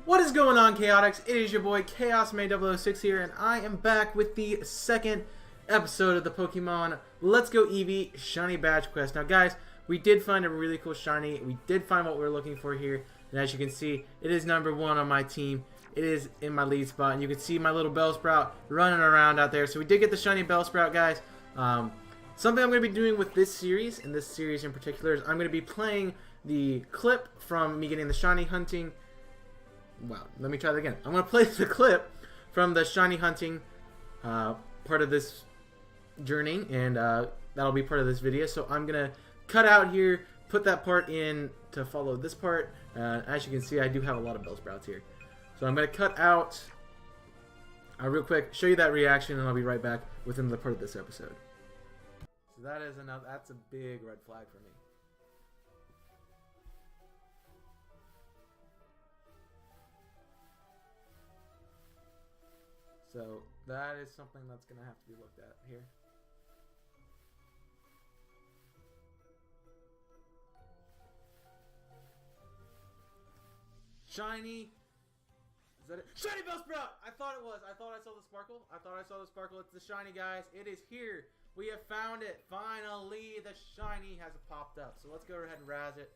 What is going on, Chaotix? It is your boy ChaosMay006 here, and I am back with the second episode of the Pokemon Let's Go Eevee Shiny Badge Quest. Now guys, we did find a really cool shiny. We did find what we were looking for here, and as you can see, it is number 1 on my team. It is in my lead spot, and you can see my little Bellsprout running around out there. So we did get the shiny Bellsprout, guys. Something I'm going to be doing with this series, and this series in particular, is I'm going to be playing the clip from me getting the shiny hunting. Wow, let me try that again. I'm going to play the clip from the shiny hunting part of this journey, and that'll be part of this video. So I'm going to cut out here, put that part in to follow this part. As you can see, I do have a lot of Bellsprouts here. So I'm going to cut out real quick, show you that reaction, and I'll be right back with another part of this episode. So that's a big red flag for me. So that is something that's going to have to be looked at here. Shiny. Is that it? Shiny Bellsprout! I thought it was. I thought I saw the sparkle. It's the shiny, guys. It is here. We have found it. Finally, the shiny has popped up. So let's go ahead and razz it.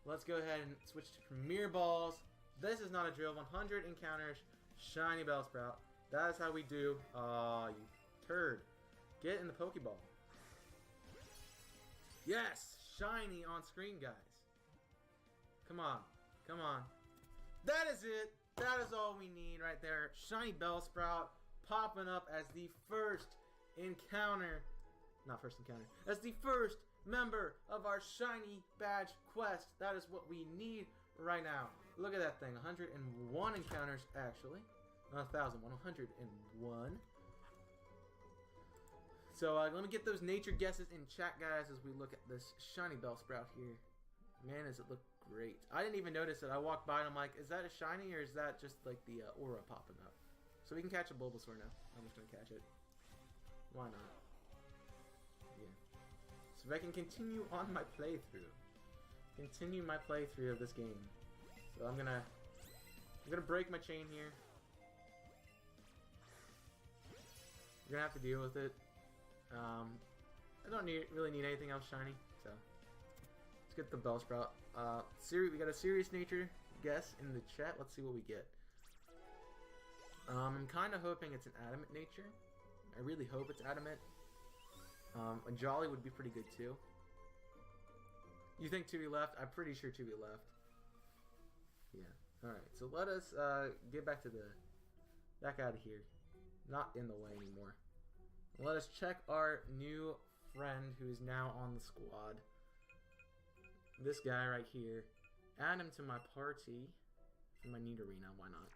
Let's go ahead and switch to Premier Balls. This is not a drill. 100 encounters. Shiny Bellsprout. That is how we do. Aw, you turd. Get in the Pokeball. Yes! Shiny on screen, guys. Come on. Come on. That is it. That is all we need right there. Shiny Bellsprout popping up as the first encounter. Not first encounter. As the first member of our shiny badge quest. That is what we need right now. Look at that thing. 101 encounters, actually. Not 1,000, 101. So let me get those nature guesses in chat, guys, as we look at this shiny Bellsprout here. Man, does it look great. I didn't even notice it. I walked by and I'm like, is that a shiny or is that just like the aura popping up? So we can catch a Bulbasaur now. I'm just going to catch it. Why not? Yeah. So if I can continue on my playthrough. Continue my playthrough of this game. So I'm gonna break my chain here. You're gonna have to deal with it. I don't really need anything else shiny, so let's get the Bellsprout. We got a serious nature guess in the chat. Let's see what we get. I'm kind of hoping it's an adamant nature. I really hope it's adamant. A Jolly would be pretty good too. You think 2v left? I'm pretty sure 2v left. Yeah. All right. So let us get back out of here. Not in the way anymore. Let us check our new friend who is now on the squad. This guy right here. Add him to my party. For my need arena, why not?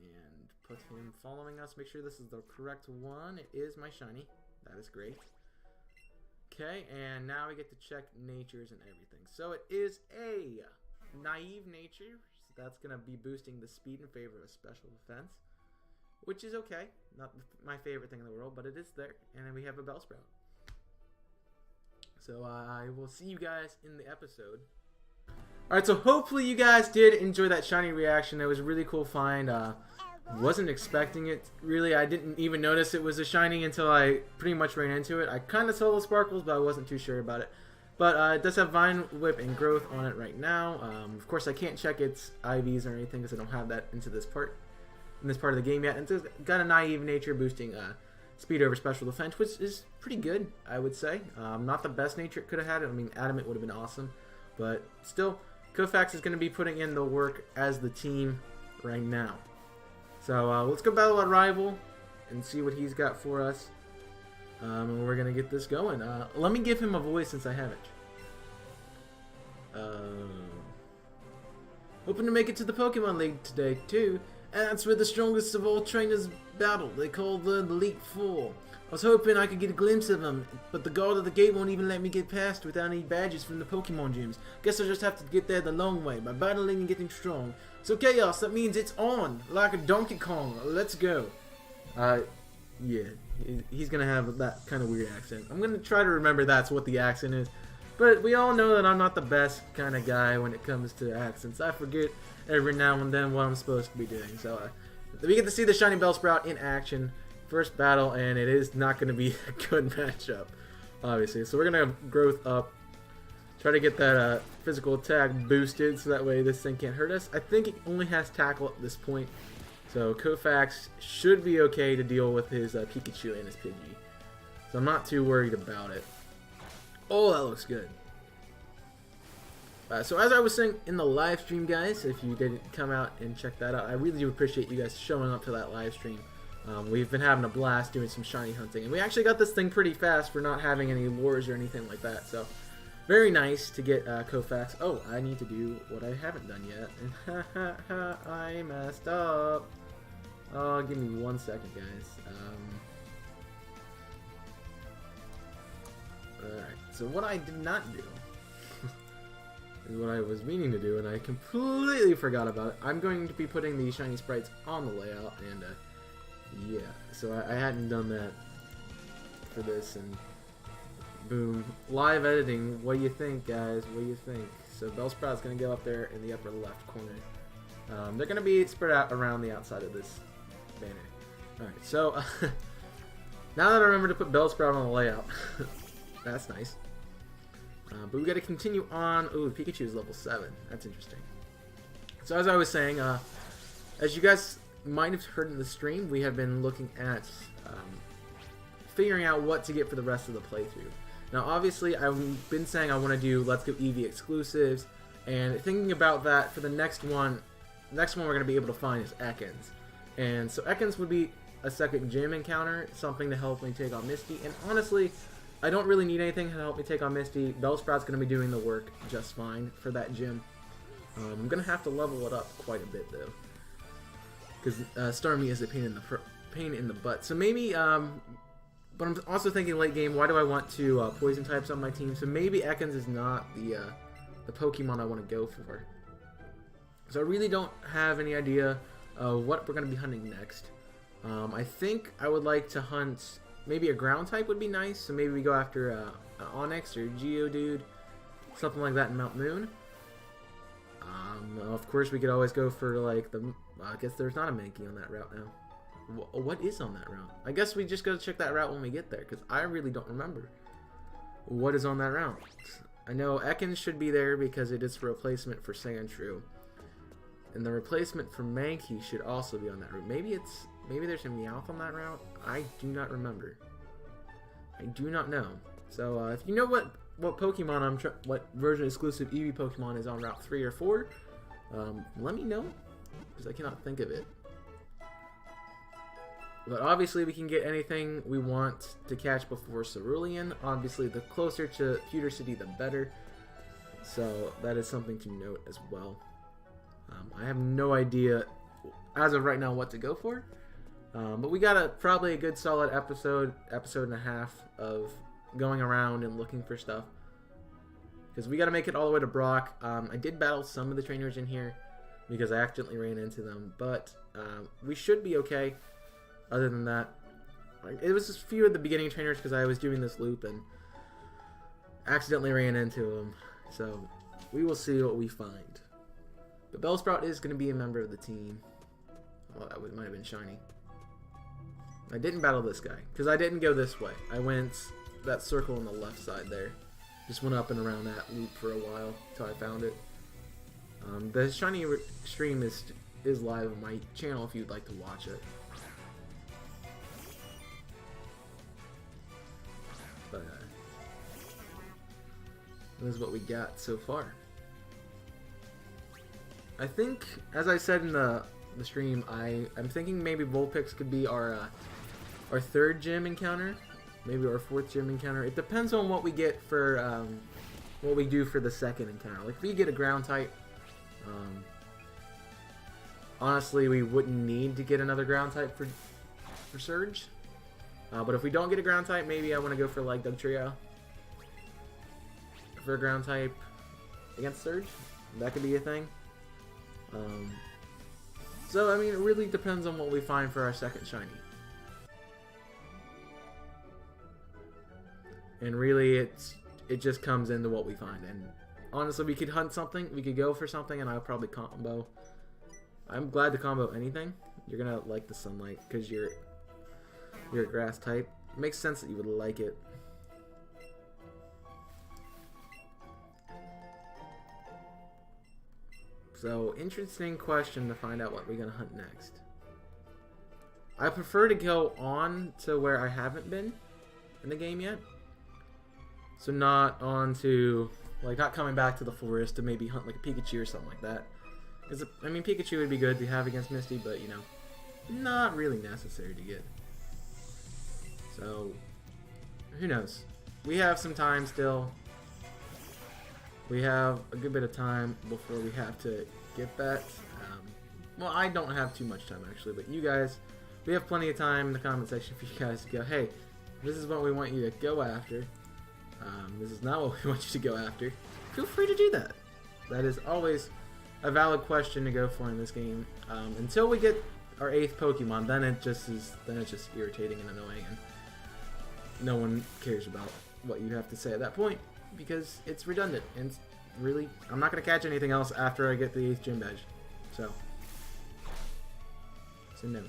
And put him following us. Make sure this is the correct one. It is my shiny. That is great. Okay, and now we get to check natures and everything. So it is a naive nature. So that's going to be boosting the speed in favor of special defense. Which is okay. Not my favorite thing in the world, but it is there. And then we have a Bellsprout. So I will see you guys in the episode. Alright, so hopefully you guys did enjoy that shiny reaction. It was a really cool find. Wasn't expecting it. Really, I didn't even notice it was a shiny until I pretty much ran into it. I kind of saw the sparkles, but I wasn't too sure about it. But it does have Vine Whip and Growth on it right now. Of course, I can't check its IVs or anything because I don't have that into this part. In this part of the game yet, and it's got a naive nature boosting speed over special defense, which is pretty good, I would say. Not the best nature it could have had. I mean, adamant would have been awesome, but still, Kofax is going to be putting in the work as the team right now. So let's go battle our rival and see what he's got for us, and we're going to get this going. Let me give him a voice since I haven't. Hoping to make it to the Pokemon League today too. And that's where the strongest of all trainers battle. They call the Elite Four. I was hoping I could get a glimpse of them, but the guard at the gate won't even let me get past without any badges from the Pokemon gyms. Guess I'll just have to get there the long way, by battling and getting strong. So Chaos, that means it's on, like a Donkey Kong. Let's go. Yeah, he's gonna have that kind of weird accent. I'm gonna try to remember that's what the accent is. But we all know that I'm not the best kind of guy when it comes to accents. I forget every now and then what I'm supposed to be doing. So we get to see the Shiny Bellsprout in action. First battle, and it is not going to be a good matchup, obviously. So we're going to growth up. Try to get that physical attack boosted so that way this thing can't hurt us. I think it only has tackle at this point. So Kofax should be okay to deal with his Pikachu and his Pidgey. So I'm not too worried about it. Oh, that looks good. So as I was saying in the live stream, guys, if you didn't come out and check that out, I really do appreciate you guys showing up to that live stream. We've been having a blast doing some shiny hunting. And we actually got this thing pretty fast for not having any lures or anything like that. So very nice to get Kofax. Oh, I need to do what I haven't done yet. I messed up. Oh, give me 1 second, guys. Alright, so what I did not do is what I was meaning to do, and I completely forgot about it. I'm going to be putting the shiny sprites on the layout, and yeah, so I hadn't done that for this, and boom. Live editing, what do you think, guys? What do you think? So Bellsprout's going to go up there in the upper left corner. They're going to be spread out around the outside of this banner. Alright, so now that I remember to put Bellsprout on the layout, that's nice. But we got to continue on. Ooh, Pikachu is level 7. That's interesting. So as I was saying, as you guys might have heard in the stream, we have been looking at figuring out what to get for the rest of the playthrough. Now, obviously, I've been saying I want to do Let's Go Eevee exclusives, and thinking about that for the next one we're going to be able to find is Ekans. And so Ekans would be a second gym encounter, something to help me take on Misty, and honestly, I don't really need anything to help me take on Misty. Bellsprout's going to be doing the work just fine for that gym. I'm going to have to level it up quite a bit, though, because Starmie is a pain in the butt. So maybe, but I'm also thinking late game, why do I want to poison types on my team? So maybe Ekans is not the Pokemon I want to go for. So I really don't have any idea what we're going to be hunting next. I think I would like to hunt. Maybe a ground type would be nice, so maybe we go after an Onix or Geodude, something like that in Mount Moon. Of course, we could always go for like the. I guess there's not a Mankey on that route now. What is on that route? I guess we just go check that route when we get there, because I really don't remember what is on that route. I know Ekans should be there because it is a replacement for Sandshrew, and the replacement for Mankey should also be on that route. Maybe there's a Meowth on that route. I do not remember. I do not know. So if you know what Pokemon what version exclusive Eevee Pokemon is on Route 3 or 4, let me know, because I cannot think of it. But obviously we can get anything we want to catch before Cerulean. Obviously the closer to Pewter City the better. So that is something to note as well. I have no idea as of right now what to go for. But we got probably a good solid episode and a half of going around and looking for stuff. Because we got to make it all the way to Brock. I did battle some of the trainers in here because I accidentally ran into them. But we should be okay. Other than that, it was just a few of the beginning trainers because I was doing this loop and accidentally ran into them. So we will see what we find. But Bellsprout is going to be a member of the team. Well, that might have been shiny. I didn't battle this guy because I didn't go this way. I went that circle on the left side there. Just went up and around that loop for a while until I found it. The shiny stream is live on my channel if you'd like to watch it. But this is what we got so far. I think, as I said in the stream, I'm thinking maybe Vulpix could be our third gym encounter, maybe our fourth gym encounter. It depends on what we get for what we do for the second encounter. Like if we get a ground type, honestly, we wouldn't need to get another ground type for Surge. But if we don't get a ground type, maybe I want to go for like Dugtrio for a ground type against Surge. That could be a thing. So, I mean, it really depends on what we find for our second shiny. And really, it just comes into what we find. And honestly, we could hunt something, we could go for something, and I'll probably combo. I'm glad to combo anything. You're gonna like the sunlight because you're a grass type. It makes sense that you would like it. So, interesting question to find out what we're gonna hunt next. I prefer to go on to where I haven't been in the game yet. So not on to, like, not coming back to the forest to maybe hunt like a Pikachu or something like that. Because, I mean, Pikachu would be good to have against Misty, but, you know, not really necessary to get. So, who knows? We have some time still. We have a good bit of time before we have to get that. Well, I don't have too much time, actually, but you guys, we have plenty of time in the comment section for you guys to go, hey, this is what we want you to go after. This is not what we want you to go after. Feel free to do that. That is always a valid question to go for in this game. Until we get our 8th Pokemon, then it's just irritating and annoying, and no one cares about what you have to say at that point because it's redundant and it's really, I'm not gonna catch anything else after I get the 8th gym badge. So no.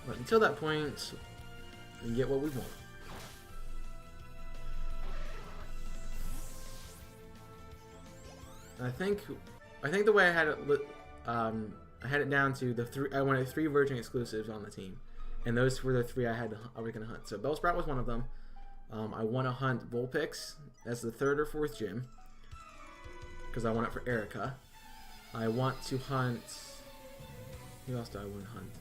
But until that point, we get what we want. I think the way I had it, I had it down to the three. I wanted 3 Virgin exclusives on the team, and those were the 3 I was gonna hunt. So Bellsprout was one of them. I want to hunt Vulpix as the 3rd or 4th gym because I want it for Erica. I want to hunt. Who else do I want to hunt?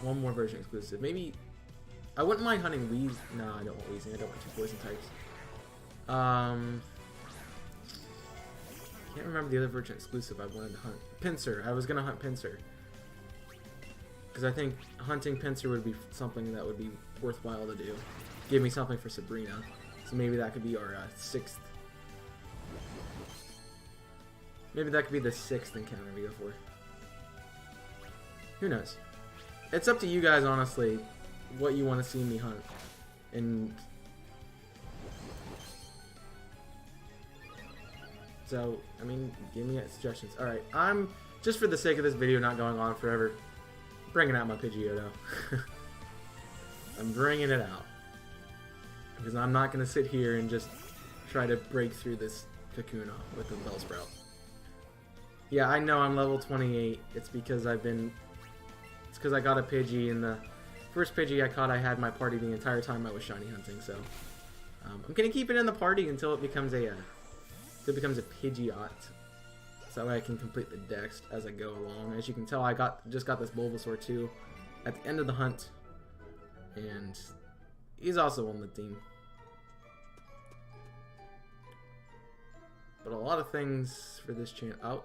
One more Virgin exclusive. Maybe I wouldn't mind hunting Weez. No, I don't want Weezing. I don't want 2 poison types. Can't remember the other Virgin exclusive I wanted to hunt. Pinsir. I was gonna hunt Pinsir because I think hunting Pinsir would be something that would be worthwhile to do. Give me something for Sabrina. So maybe that could be our 6th. Maybe that could be the 6th encounter we go for. Who knows? It's up to you guys, honestly, what you want to see me hunt. And so, I mean, give me suggestions. Alright, I'm, just for the sake of this video not going on forever, bringing out my Pidgeotto. I'm bringing it out. Because I'm not going to sit here and just try to break through this Kakuna with the Bellsprout. Yeah, I know I'm level 28. It's because I got a Pidgey, and the first Pidgey I caught, I had my party the entire time I was shiny hunting, so I'm gonna keep it in the party until it becomes a Pidgeot, so that way I can complete the dex as I go along. As you can tell, I just got this Bulbasaur too at the end of the hunt, and he's also on the team. But a lot of things for this channel. Oh,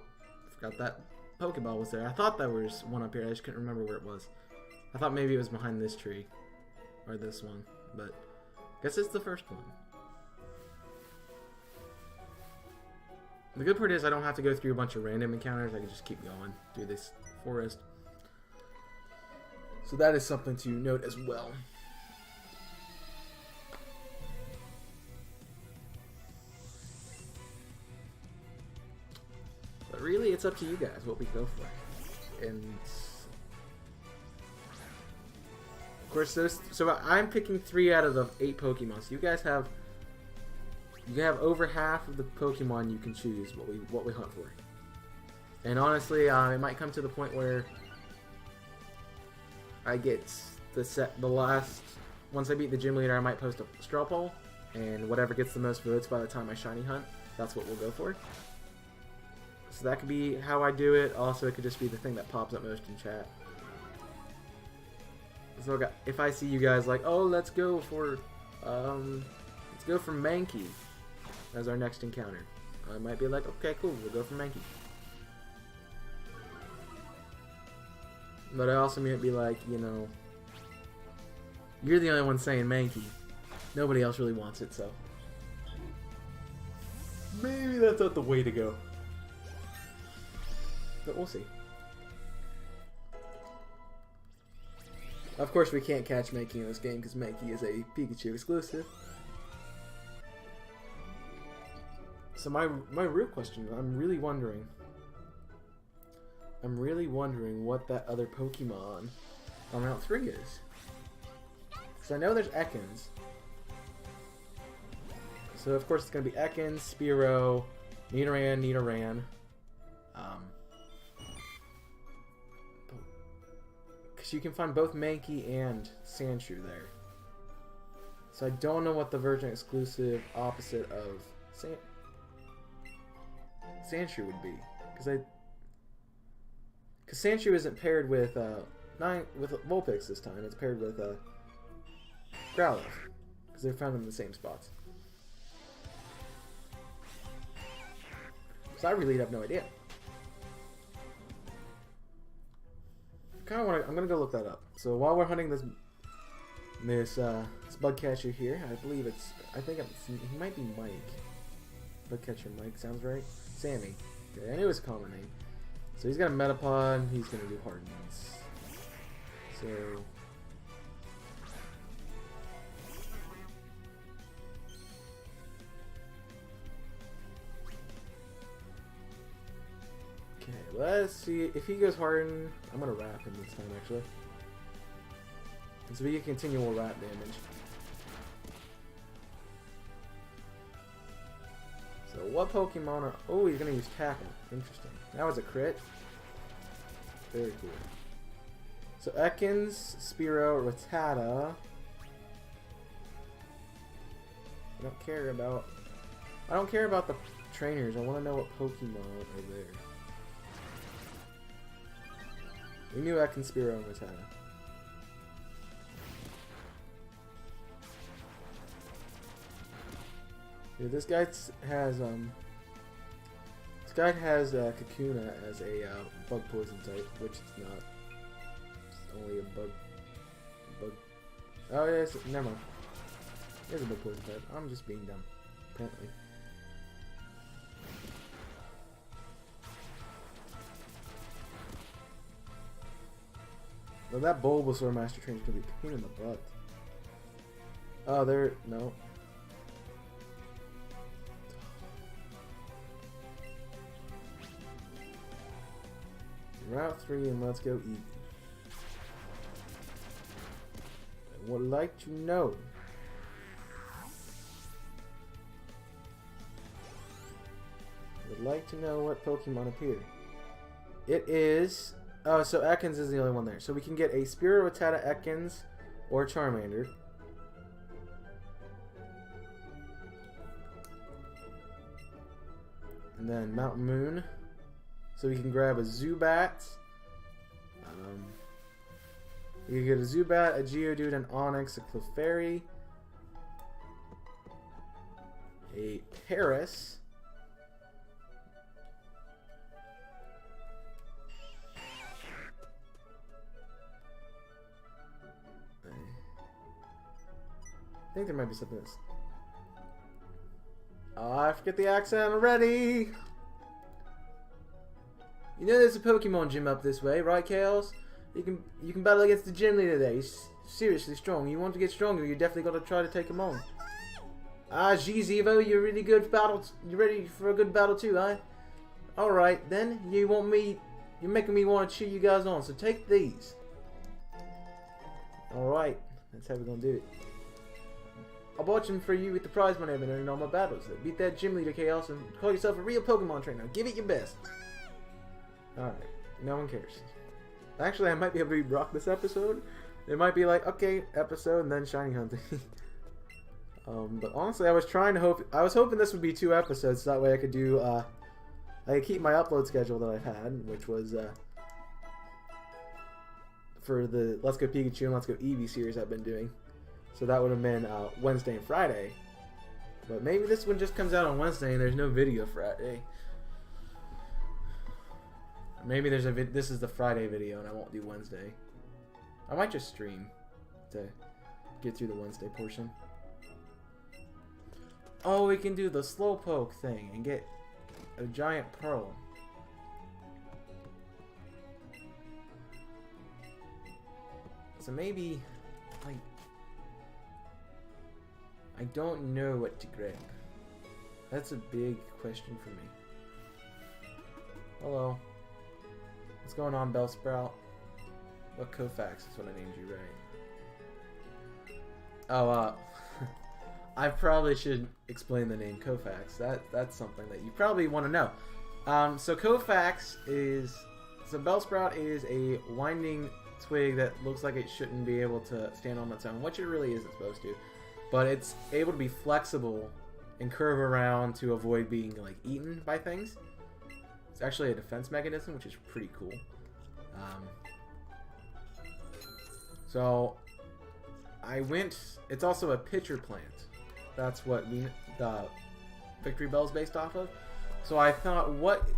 forgot that Pokeball was there. I thought there was one up here. I just couldn't remember where it was. I thought maybe it was behind this tree. Or this one. But I guess it's the first one. The good part is I don't have to go through a bunch of random encounters. I can just keep going through this forest. So that is something to note as well. But really, it's up to you guys what we go for. And of course, so I'm picking 3 out of the 8 Pokemon. So you guys have over half of the Pokemon you can choose what we hunt for. And honestly, it might come to the point where I get the last. Once I beat the gym leader, I might post a straw poll, and whatever gets the most votes by the time I shiny hunt, that's what we'll go for. So that could be how I do it. Also, it could just be the thing that pops up most in chat. So if I see you guys like, oh, let's go for Mankey as our next encounter, I might be like, okay, cool, we'll go for Mankey. But I also might be like, you know, you're the only one saying Mankey. Nobody else really wants it, so maybe that's not the way to go. But we'll see. Of course, we can't catch Mankey in this game because Mankey is a Pikachu exclusive. So my real question, I'm really wondering what that other Pokemon on Route 3 is. Because I know there's Ekans. So of course it's going to be Ekans, Spearow, Nidoran. Because you can find both Mankey and Sandshrew there. So I don't know what the Virgin exclusive opposite of Sandshrew would be. Because Sandshrew isn't paired with Vulpix this time. It's paired with Growlithe. Because they're found in the same spots. So I really have no idea. I'm gonna go look that up. So while we're hunting this bug catcher here, I believe he might be Mike. Bug catcher Mike sounds right. Sammy. Okay, I knew his common name. So he's got a Metapod. He's gonna do Hardens. So. Okay, let's see. If he goes Harden, I'm gonna wrap him this time actually. So we get continual wrap damage. So what Pokemon are... Oh, he's gonna use Tackle. Interesting. That was a crit. Very cool. So Ekans, Spearow, Rattata. I don't care about the trainers. I want to know what Pokemon are there. We knew Ekans, Spearow, and Rattata. Yeah, this guy has Kakuna as a bug poison type, which it's not. It's only a bug. Oh yes, never mind. It's a bug poison type. I'm just being dumb, apparently. Well, that Bulbasaur Master Trainer is gonna be a pain in the butt. Oh, no. Route 3 and let's go Eevee. I would like to know. What Pokemon appear. It is... Oh, so Ekans is the only one there. So we can get a Spearow, Rattata, Ekans, or Charmander. And then Mountain Moon. So we can grab a Zubat. We can get a Zubat, a Geodude, an Onix, a Clefairy, a Paris, I think there might be something else. Oh, I forget the accent already! You know there's a Pokemon gym up this way, right, Chaos? You can battle against the gym leader there. He's seriously strong. You want to get stronger, you definitely got to try to take him on. Ah, geez, Evo, you're really good for battle. You ready for a good battle too, huh? All right, then you're making me want to cheer you guys on. So take these. All right, that's how we're gonna do it. I'll watch them for you with the prize money I've been earning on my battles. So beat that gym leader, Chaos, and call yourself a real Pokemon trainer. Give it your best. Alright, no one cares. Actually, I might be able to rock this episode. It might be like, okay, episode and then shiny hunting. But honestly, I was hoping this would be 2 episodes, so that way I could do, I could keep my upload schedule that I've had, which was, for the Let's Go Pikachu and Let's Go Eevee series I've been doing. So that would have been, Wednesday and Friday. But maybe this one just comes out on Wednesday and there's no video Friday. Maybe there's this is the Friday video and I won't do Wednesday. I might just stream to get through the Wednesday portion. Oh, we can do the Slowpoke thing and get a giant pearl. So maybe, like, I don't know what to grab. That's a big question for me. Hello. What's going on, Bellsprout? What Kofax is what I named you, right? Oh, I probably should explain the name Kofax. That's something that you probably want to know. So Kofax is... So Bellsprout is a winding twig that looks like it shouldn't be able to stand on its own, which it really isn't supposed to. But it's able to be flexible and curve around to avoid being, like, eaten by things. It's actually a defense mechanism, which is pretty cool. So I went... It's also a pitcher plant. That's what the Victory Bell's based off of. So I thought, what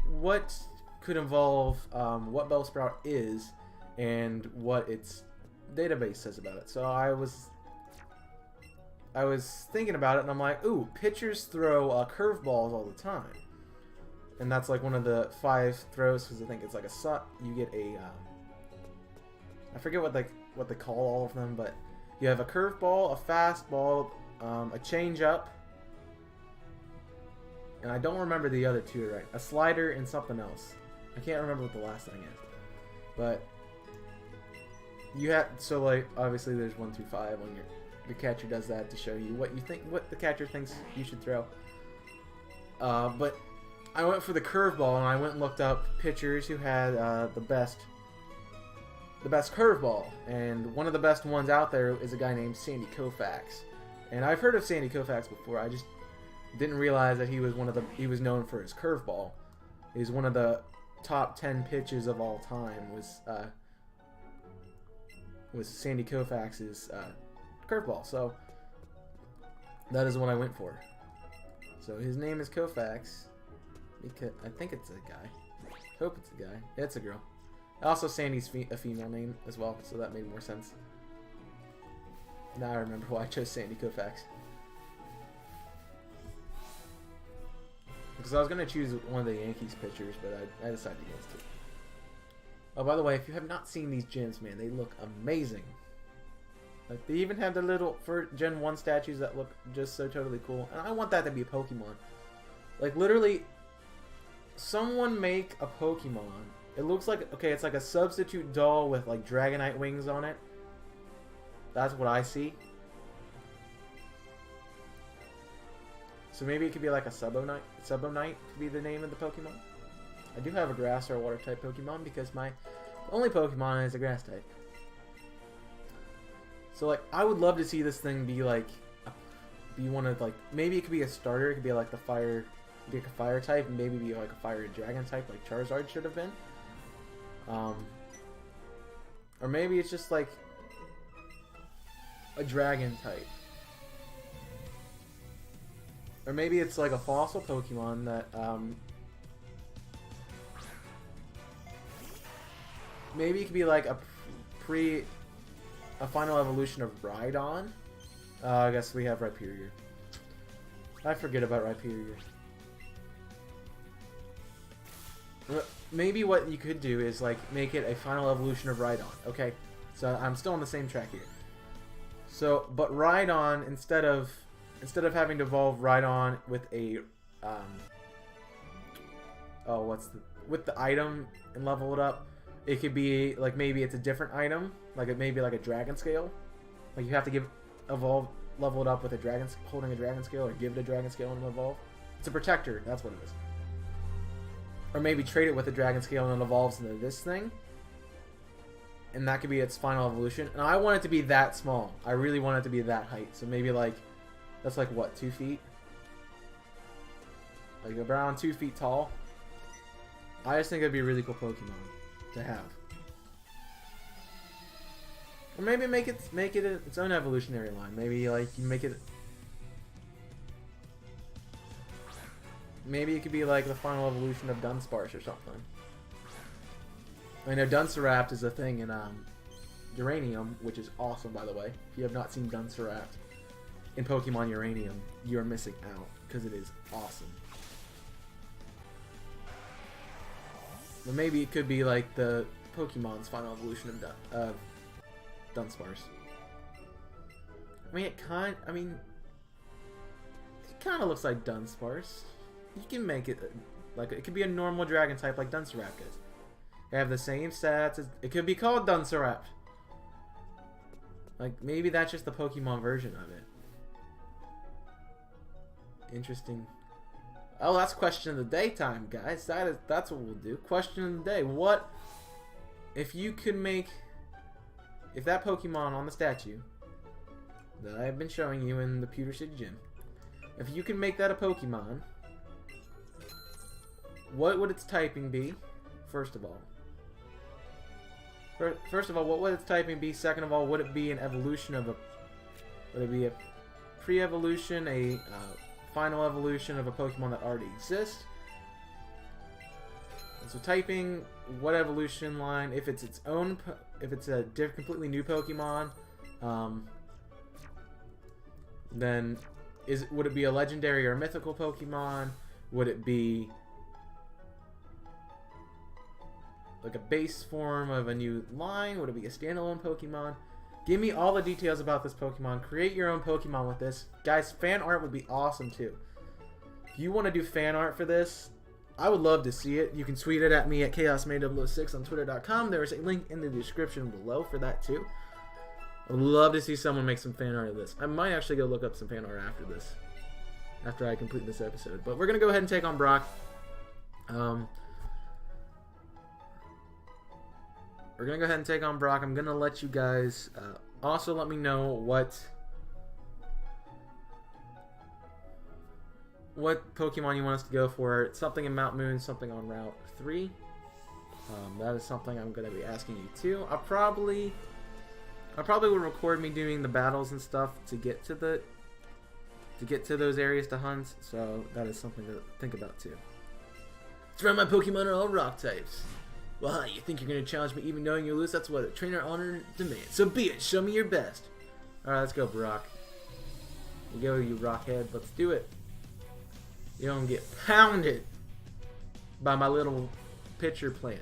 could involve what Bellsprout is and what its database says about it. So I was thinking about it, and I'm like, ooh, pitchers throw curveballs all the time. And that's like one of the 5 throws, because I think it's like you get a... I forget what they call all of them, but you have a curveball, a fastball, a changeup, and I don't remember the other 2 right. A slider and something else. I can't remember what the last thing is. But you have, so like, obviously there's 1 through 5 when your catcher does that to show you what the catcher thinks you should throw. But I went for the curveball, and I went and looked up pitchers who had the best curveball, and one of the best ones out there is a guy named Sandy Koufax. And I've heard of Sandy Koufax before. I just didn't realize that he was known for his curveball. He's one of the top 10 pitches of all time. Was Sandy Koufax's curveball. So that is what I went for. So his name is Koufax. Because I think it's a guy. Hope it's a guy. Yeah, it's a girl. Also, Sandy's a female name as well, so that made more sense. Now I remember why I chose Sandy Koufax. Because I was going to choose one of the Yankees pitchers, but I decided against it. Oh, by the way, if you have not seen these gens, man, they look amazing. Like, they even have the little, for Gen 1 statues that look just so totally cool. And I want that to be a Pokemon. Like, literally, someone make a Pokemon. It looks like, okay, it's like a substitute doll with, like, Dragonite wings on it. That's what I see. So maybe it could be like a Subonite. Subonite could be the name of the Pokemon. I do have a grass or a water type Pokemon because my only Pokemon is a grass type. So like, I would love to see this thing be like, be one of like, maybe it could be a starter. It could be like the fire, be like a fire type, and maybe be like a fire and dragon type, like Charizard should have been. Or maybe it's just like a dragon type. Or maybe it's like a fossil Pokemon that, maybe it could be like a final evolution of Rhydon. I guess we have Rhyperior. I forget about Rhyperior. Maybe what you could do is like make it a final evolution of Rhydon. Okay, so I'm still on the same track here. So, but Rhydon, instead of having to evolve Rhydon with a with the item and level it up, it could be like, maybe it's a different item, like it may be like a dragon scale. Like you have to level it up with holding a dragon scale, or give it a dragon scale and evolve. It's a protector, that's what it is. Or maybe trade it with a dragon scale and it evolves into this thing. And that could be its final evolution. And I want it to be that small. I really want it to be that height. So maybe like, that's like what, 2 feet? Like around 2 feet tall. I just think it'd be a really cool Pokemon to have. Or maybe make it its own evolutionary line. Maybe like you make it. Maybe it could be like the final evolution of Dunsparce or something. I know Dunsarapt is a thing in Uranium, which is awesome, by the way. If you have not seen Dunsarapt in Pokemon Uranium, you are missing out, because it is awesome. But maybe it could be like the Pokemon's final evolution of Dunsparce. I mean, it kind of looks like Dunsparce. You can make it like it could be a normal dragon type like Dunsparce is. They have the same stats. It could be called Dunsparce. Like maybe that's just the Pokemon version of it. Interesting. Oh, that's question of the day time, guys. That's what we'll do. Question of the day. What if you could make, if that Pokemon on the statue that I've been showing you in the Pewter City Gym, if you can make that a Pokemon, what would its typing be? First of all, what would its typing be? Second of all, would it be an evolution of a? Would it be a pre-evolution, a final evolution of a Pokemon that already exists? And so typing, what evolution line? If it's its own, if it's a completely new Pokemon, then would it be a legendary or a mythical Pokemon? Would it be like a base form of a new line? Would it be a standalone Pokemon? Give me all the details about this Pokemon. Create your own Pokemon with this. Guys, fan art would be awesome too. If you want to do fan art for this, I would love to see it. You can tweet it at me at chaosmade006 on twitter.com. There is a link in the description below for that too. I would love to see someone make some fan art of this. I might actually go look up some fan art after this. After I complete this episode. But we're going to go ahead and take on Brock. We're going to go ahead and take on Brock. I'm going to let you guys also let me know what Pokemon you want us to go for. Something in Mount Moon, something on Route 3. That is something I'm going to be asking you too. I probably will record me doing the battles and stuff to get to those areas to hunt. So that is something to think about too. That's right, my Pokemon are all rock types. Well, you think you're going to challenge me even knowing you lose? That's what a trainer honor demands. So be it. Show me your best. Alright, let's go, Brock. You go, you rockhead. Let's do it. You don't get pounded by my little pitcher plant.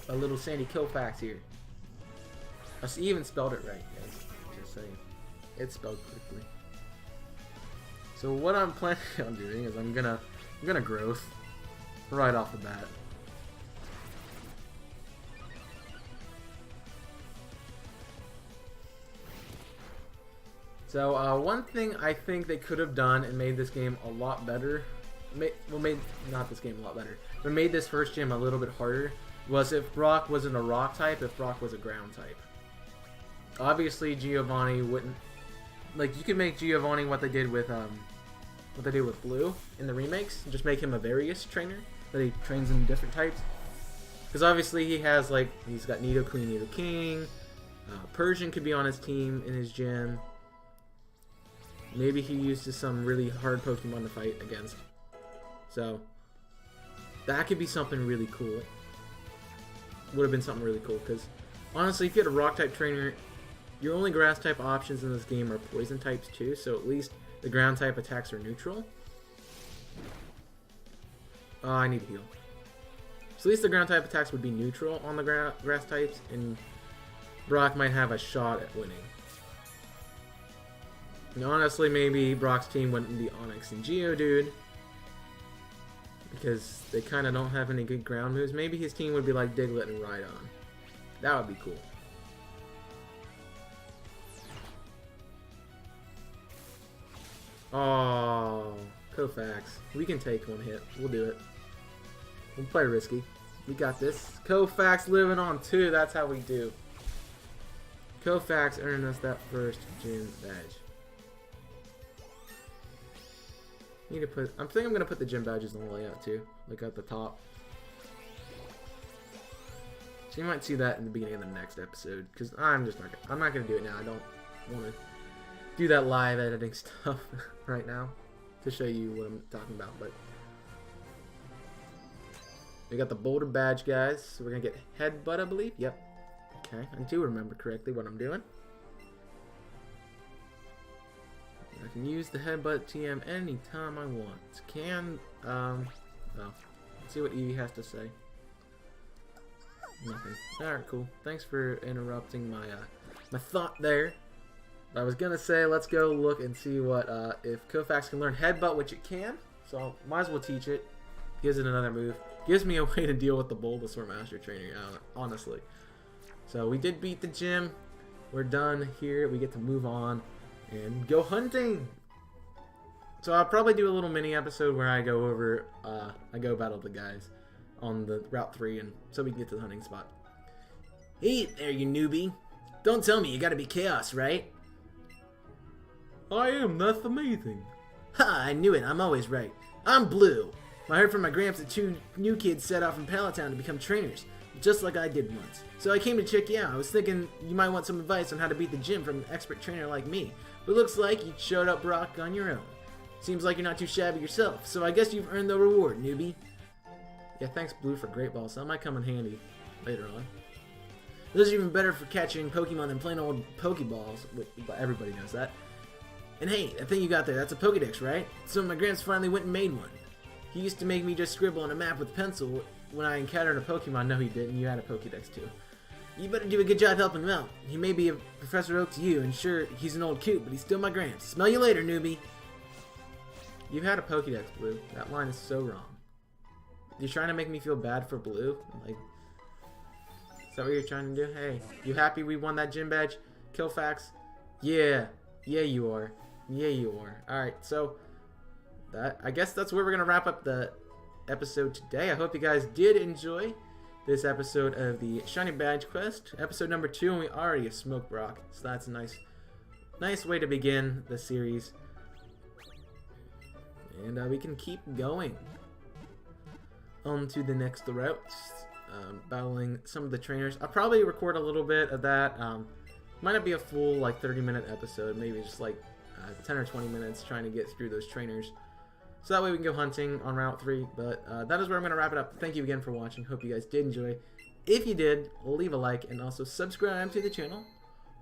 A little Sandy Koufax here. I even spelled it right, guys. Just saying. It's spelled quickly. So what I'm planning on doing is I'm gonna growth right off the bat. So one thing I think they could have done and made this game a lot better, not this game a lot better, but made this first gym a little bit harder, was if Brock wasn't a rock type, if Brock was a ground type. Obviously Giovanni wouldn't, like, you could make Giovanni what they did with Blue in the remakes, and just make him a various trainer that he trains in different types. Because obviously he has, like, he's got Nidoqueen, Nidoking, Persian could be on his team in his gym. Maybe he uses some really hard Pokemon to fight against. So that could be something really cool. Would have been something really cool, because honestly, if you had a rock type trainer, your only grass type options in this game are poison types too, so at least the ground type attacks are neutral. Oh, I need to heal. So at least the ground type attacks would be neutral on the grass types, and Brock might have a shot at winning. And honestly, maybe Brock's team wouldn't be Onix and Geodude, because they kind of don't have any good ground moves. Maybe his team would be like Diglett and Rhydon. That would be cool. Oh, Koufax. We can take one hit. We'll do it. We'll play risky. We got this. Koufax living on 2. That's how we do. Koufax earning us that first gym badge. Need to put. I think I'm gonna put the gym badges on the layout too, like at the top. So you might see that in the beginning of the next episode, because I'm not gonna do it now. I don't want to do that live editing stuff right now to show you what I'm talking about. But we got the Boulder badge, guys. So we're gonna get Headbutt, I believe. Yep. Okay, I do remember correctly what I'm doing. I can use the Headbutt TM anytime I want. Let's see what Eevee has to say. Nothing. Alright, cool. Thanks for interrupting my my thought there. I was gonna say, let's go look and see what if Koufax can learn Headbutt, which it can. So might as well teach it. Gives it another move. Gives me a way to deal with the Bulbasaur Master Trainer, honestly. So we did beat the gym. We're done here. We get to move on and go hunting. So I'll probably do a little mini episode where I go over, I go battle the guys on the Route 3, and so we can get to the hunting spot. Hey there, you newbie. Don't tell me you gotta be Chaos, right? I am. That's amazing. Ha! I knew it. I'm always right. I'm Blue. I heard from my gramps that 2 new kids set out from Pallet Town to become trainers, just like I did once. So I came to check you out. I was thinking you might want some advice on how to beat the gym from an expert trainer like me. But looks like you showed up Brock on your own. Seems like you're not too shabby yourself, so I guess you've earned the reward, newbie. Yeah, thanks Blue for Great Balls. That might come in handy later on. Those are even better for catching Pokemon than plain old Pokeballs, but everybody knows that. And hey, that thing you got there, that's a Pokedex, right? So my gramps finally went and made one. He used to make me just scribble on a map with a pencil when I encountered a Pokemon. No, he didn't. You had a Pokedex too. You better do a good job helping him out. He may be a Professor Oak to you, and sure, he's an old coot, but he's still my gramps. Smell you later, newbie. You had a Pokedex, Blue. That line is so wrong. You're trying to make me feel bad for Blue? Like, is that what you're trying to do? Hey, you happy we won that gym badge? Koufax? Yeah. Yeah, you are. Yeah, you are. Alright, so I guess that's where we're going to wrap up the episode today. I hope you guys did enjoy this episode of the Shiny Badge Quest. Episode number 2, and we already have Smoke Brock. So that's a nice way to begin the series. And we can keep going on to the next route, battling some of the trainers. I'll probably record a little bit of that. Might not be a full like 30-minute episode, maybe just like 10 or 20 minutes trying to get through those trainers. So that way we can go hunting on Route 3. But that is where I'm going to wrap it up. Thank you again for watching. Hope you guys did enjoy. If you did, leave a like and also subscribe to the channel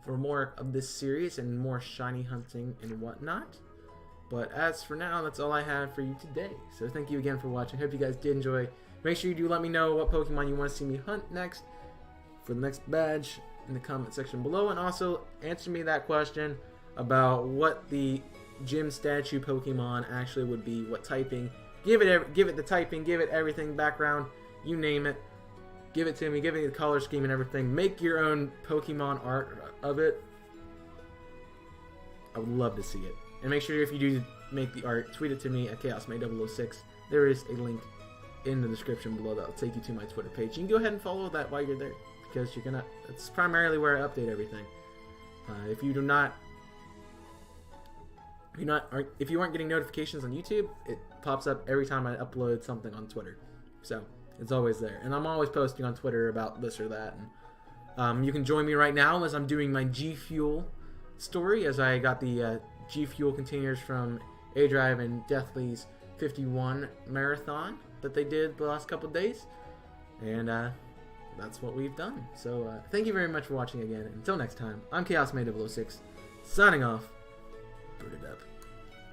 for more of this series and more shiny hunting and whatnot. But as for now, that's all I have for you today. So thank you again for watching. Hope you guys did enjoy. Make sure you do let me know what Pokemon you want to see me hunt next for the next badge in the comment section below. And also answer me that question about what the gym statue Pokemon actually would be. What typing. Give it the typing. Give it everything. Background. You name it. Give it to me. Give me the color scheme and everything. Make your own Pokemon art of it. I would love to see it. And make sure if you do make the art, tweet it to me at ChaosMay006. There is a link in the description below that will take you to my Twitter page. You can go ahead and follow that while you're there, because you're gonna. It's primarily where I update everything. If you do not, if you aren't getting notifications on YouTube, it pops up every time I upload something on Twitter. So it's always there, and I'm always posting on Twitter about this or that. And you can join me right now as I'm doing my G Fuel story, as I got the G Fuel containers from A-Drive and Deathly's 51 marathon that they did the last couple of days, and that's what we've done. So thank you very much for watching again. Until next time, I'm ChaosMay006 signing off. Boot it up.